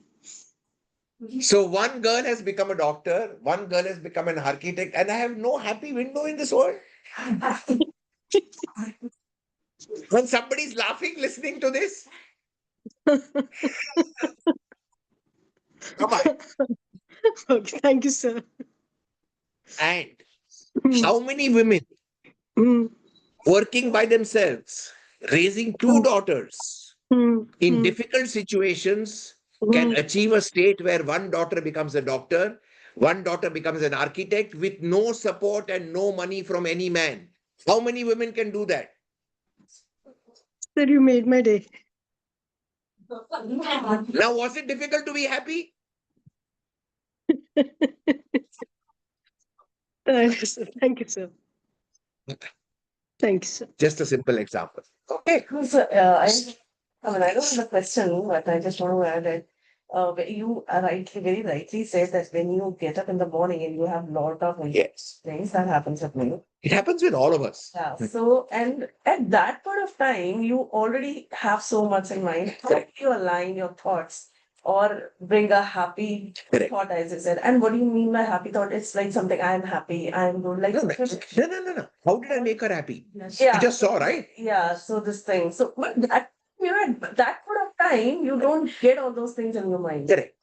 So one girl has become a doctor, one girl has become an architect, and I have no happy window in this world. When somebody's laughing listening to this, come on. Okay, thank you, sir. And Mm, how many women mm, working by themselves, raising two mm, daughters mm, in mm, difficult situations can mm. achieve a state where one daughter becomes a doctor, one daughter becomes an architect with no support and no money from any man? How many women can do that? Sir, you made my day. Now, was it difficult to be happy? Thank you, sir. Thank you, sir. Thank you, sir. Just a simple example. Okay. So, I mean, I don't have a question, but I just want to add that you are very rightly said that when you get up in the morning and you have lot of Yes. things that happens with me. It happens with all of us. Yeah. So, and at that point of time, you already have so much in mind. How do you align your thoughts or bring a happy Correct. thought, as you said? And what do you mean by happy thought? It's like something I'm happy, I'm good. Like, No. How did I make her happy? yeah. You just saw, right? Yeah. So this thing. So, but that, at that point of time, you don't get all those things in your mind. Correct.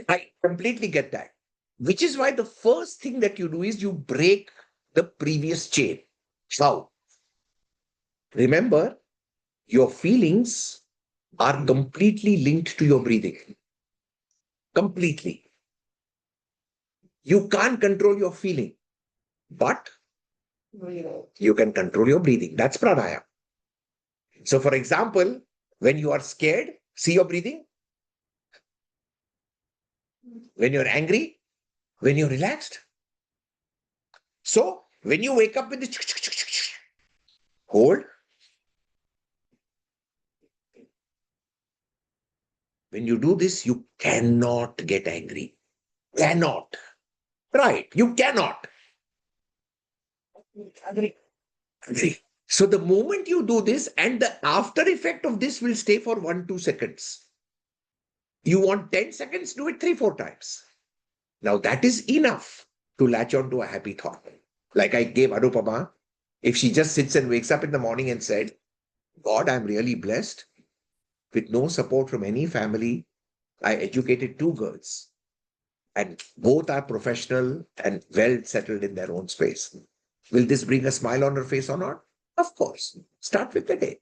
I completely get that. Which is why the first thing that you do is you break the previous chain. How? Remember, your feelings are completely linked to your breathing. Completely. You can't control your feeling, but you can control your breathing. That's pranayama. So, for example, when you are scared, see your breathing. When you're angry, when you're relaxed. So, when you wake up with the hold. When you do this, you cannot get angry. Cannot. Right. You cannot. Agree. Agree. So the moment you do this, and the after effect of this will stay for 1-2 seconds. You want 10 seconds, do it 3-4 times. Now that is enough to latch on to a happy thought. Like I gave Anupama, if she just sits and wakes up in the morning and said, God, I'm really blessed. With no support from any family, I educated 2 girls. And both are professional and well settled in their own space. Will this bring a smile on her face or not? Of course. Start with the day.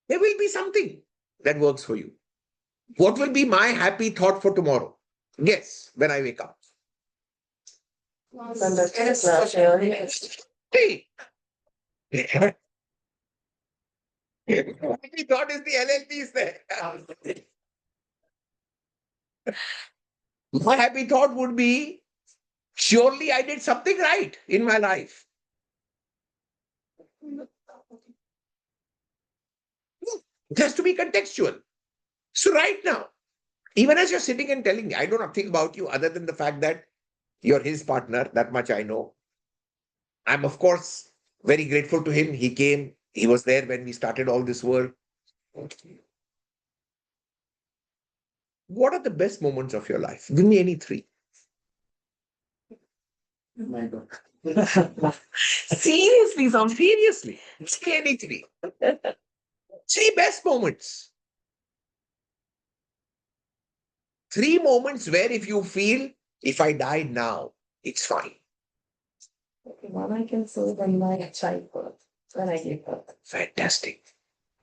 There will be something that works for you. What will be my happy thought for tomorrow? Guess when I wake up. Hey. Happy thought is the LLP is there. My happy thought would be, surely I did something right in my life. It has to be contextual. So right now, even as you're sitting and telling me, I know nothing about you other than the fact that you're his partner, that much I know. I'm, of course, very grateful to him. He came, he was there when we started all this work. What are the best moments of your life? Give me any 3. Oh my God. Seriously, Seriously, say any 3. 3 best moments. 3 moments where if you feel, if I died now, it's fine. One I can say when my childbirth, when I gave birth. Fantastic.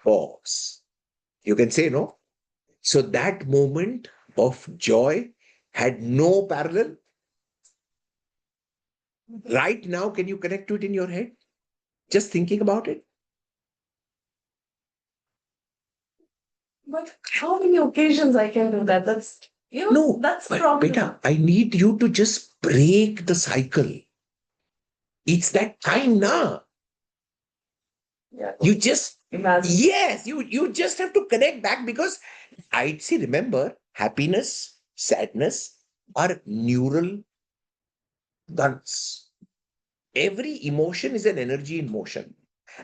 Pause. You can say no. So that moment of joy had no parallel. Right now, can you connect to it in your head? Just thinking about it. But how many occasions I can do that? That's No, that's the but problem. beta, I need you to just break the cycle. It's that time now. Yeah. You just Imagine. yes, you just have to connect back because I see. Remember, happiness, sadness are neural guns. Every emotion is an energy in motion.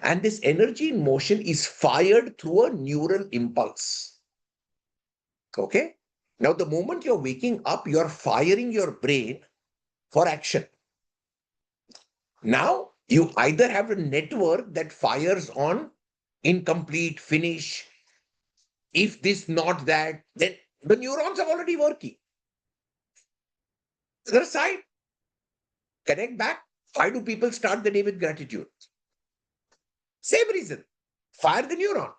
And this energy in motion is fired through a neural impulse. Okay? Now, the moment you're waking up, you're firing your brain for action. Now, you either have a network that fires on incomplete, finish, if this, not that, then the neurons are already working. The other side, connect back. Why do people start the day with gratitude? Same reason. Fire the neuron.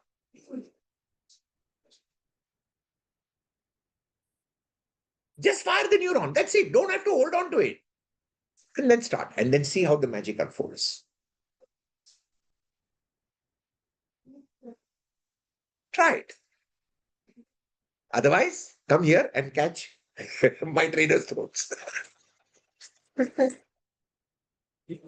Just fire the neuron. That's it. Don't have to hold on to it. And then start. And then see how the magic unfolds. Try it. Otherwise, come here and catch my trainer's throats.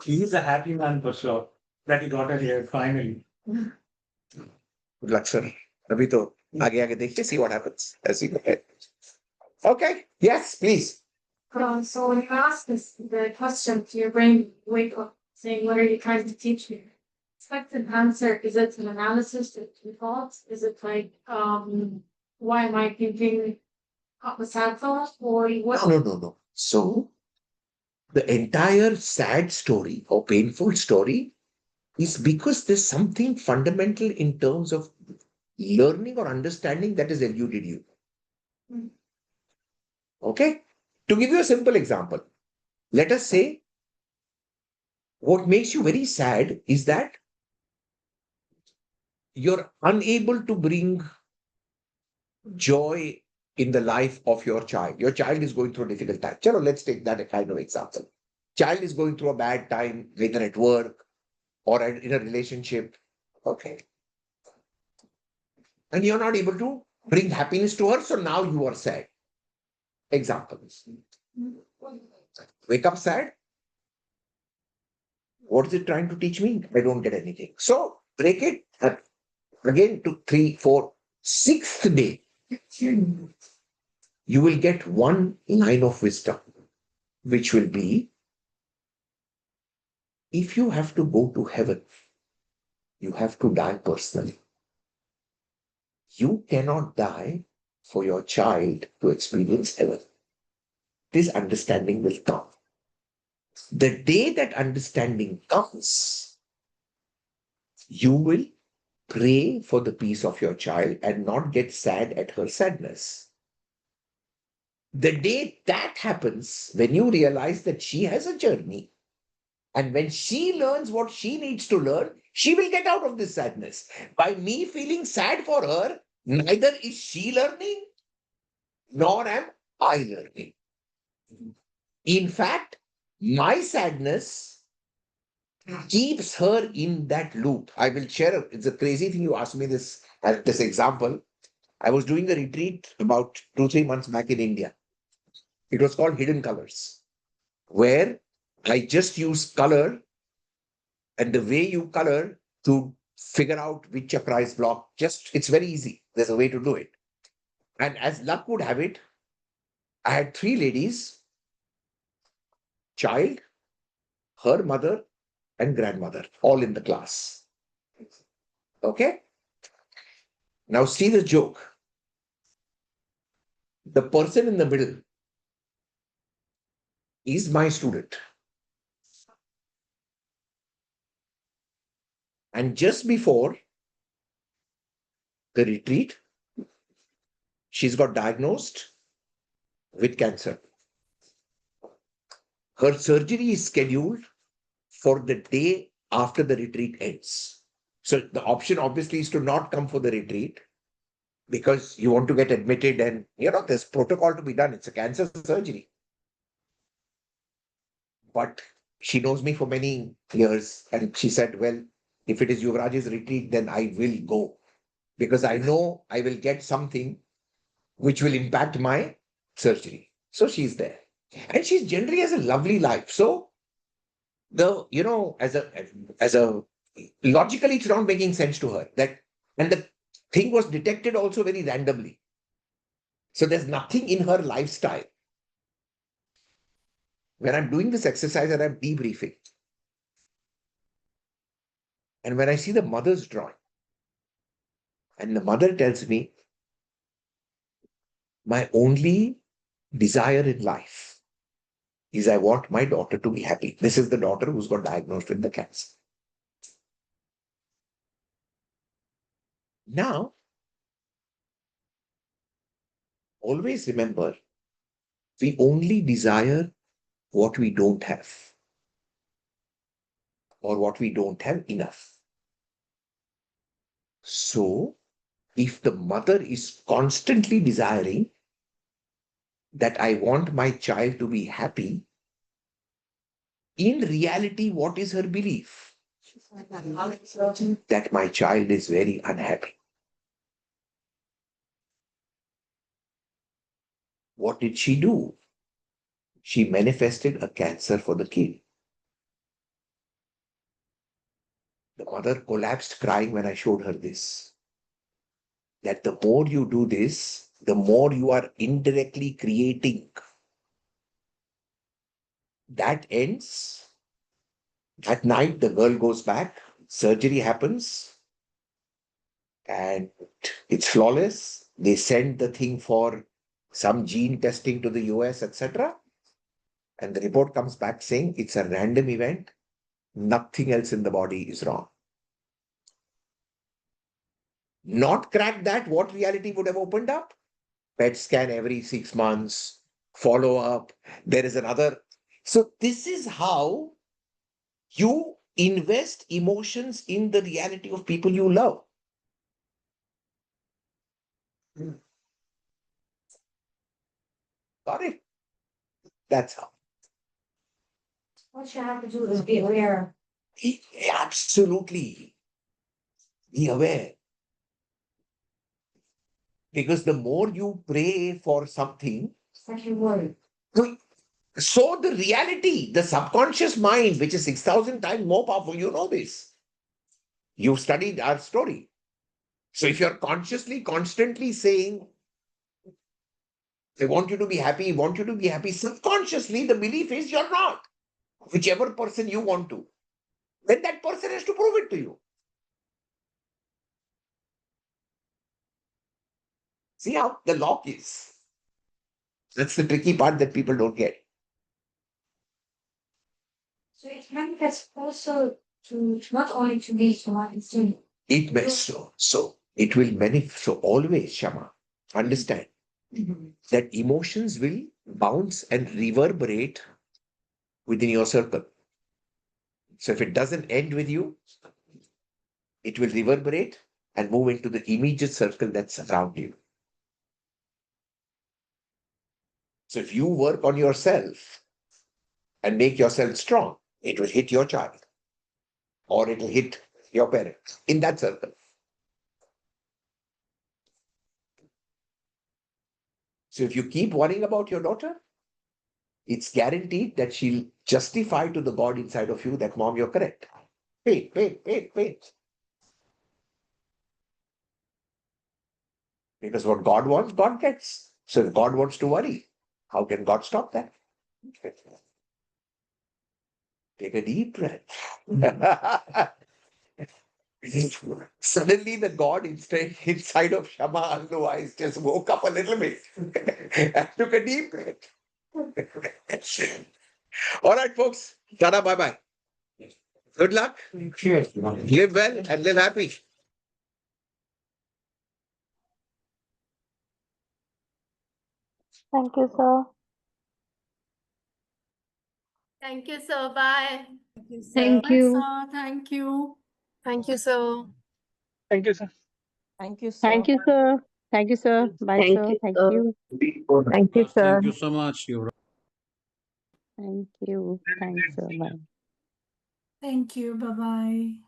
He's a happy man for sure that he got her here finally. Good luck, sir. अभी तो आगे आगे देखिए, see what happens as we go ahead. Okay. Yes, please. So when you ask this the question to your brain, wake up saying, "What are you trying to teach me?" Expected answer: is it an analysis of two thoughts? Is it like, why am I thinking of a sad thought, or what? No. So the entire sad story or painful story is because there's something fundamental in terms of learning or understanding that has eluded you. Mm. Okay? To give you a simple example, let us say what makes you very sad is that you're unable to bring joy in the life of your child. Your child is going through a difficult time. Chalo, let's take that kind of example. Child is going through a bad time, whether at work or in a relationship. Okay. And you're not able to bring happiness to her, so now you are sad. Examples. Wake up sad. What is it trying to teach me? I don't get anything. So break it again to 3, 4, 6th day. You will get one line of wisdom, which will be, if you have to go to heaven, you have to die personally. You cannot die for your child to experience heaven. This understanding will come. The day that understanding comes, you will pray for the peace of your child and not get sad at her sadness. The day that happens, when you realize that she has a journey, and when she learns what she needs to learn, she will get out of this sadness. By me feeling sad for her, neither is she learning, nor am I learning. In fact, my sadness keeps her in that loop. I will share, it's a crazy thing you asked me this as this example. I was doing a retreat about 2-3 months back in India. It was called Hidden Colors, where I just use color and the way you color to figure out which chakra is blocked. Just, it's very easy. There's a way to do it. And as luck would have it, I had 3 ladies, child, her mother, and grandmother, all in the class. Okay? Now see the joke. The person in the middle is my student. And just before the retreat, she's got diagnosed with cancer. Her surgery is scheduled for the day after the retreat ends. So the option obviously is to not come for the retreat because you want to get admitted and, there's protocol to be done. It's a cancer surgery. But she knows me for many years and she said, well, if it is Yuvraj's retreat, then I will go because I know I will get something which will impact my surgery. So she's there. And she's generally has a lovely life. So as a logically it's not making sense to her that, and the thing was detected also very randomly. So there's nothing in her lifestyle. When I'm doing this exercise and I'm debriefing, and when I see the mother's drawing, and the mother tells me, my only desire in life is I want my daughter to be happy. This is the daughter who's got diagnosed with the cancer. Now, always remember, we only desire what we don't have or what we don't have enough. So, if the mother is constantly desiring that I want my child to be happy, in reality, what is her belief? That my child is very unhappy. What did she do? She manifested a cancer for the kid. The mother collapsed crying when I showed her this. That the more you do this, the more you are indirectly creating. That ends. At night, the girl goes back, surgery happens, and it's flawless. They send the thing for some gene testing to the US, etc. And the report comes back saying it's a random event. Nothing else in the body is wrong. Not crack that, what reality would have opened up? PET scan every 6 months, follow up. There is another. So this is how you invest emotions in the reality of people you love. Got it? That's how. What you have to do is be aware. Absolutely. Be aware. Because the more you pray for something, Second word. so the reality, the subconscious mind, which is 6,000 times more powerful, you know this. You've studied our story. So if you're consciously, constantly saying, I want you to be happy, subconsciously the belief is you're not. Whichever person you want to. Then that person has to prove it to you. See how the lock is. That's the tricky part that people don't get. So it manifests also to not only to me, to my instinct. It may so it will manifest. So always, Shama, understand that emotions will bounce and reverberate within your circle. So if it doesn't end with you, it will reverberate and move into the immediate circle that's around you. So if you work on yourself and make yourself strong, it will hit your child or it will hit your parents in that circle. So if you keep worrying about your daughter, it's guaranteed that she'll justify to the God inside of you that, Mom, you're correct. Pain. Because what God wants, God gets. So if God wants to worry, how can God stop that? Take a deep breath. Suddenly the God inside of Shama otherwise just woke up a little bit and took a deep breath. All right, folks. Tada, bye-bye. Good luck. Live well and live happy. Thank you, sir. Thank you, sir. Bye. Thank you. Thank you. Thank you, sir. Thank you, sir. Thank you, sir. Thank you, sir. Thank you, sir. Bye, Thank sir. you, Thank sir. you. Thank you, sir. Thank you so much, Yuvraj. Thank you. Thanks, sir. Bye. Thank you. Bye bye.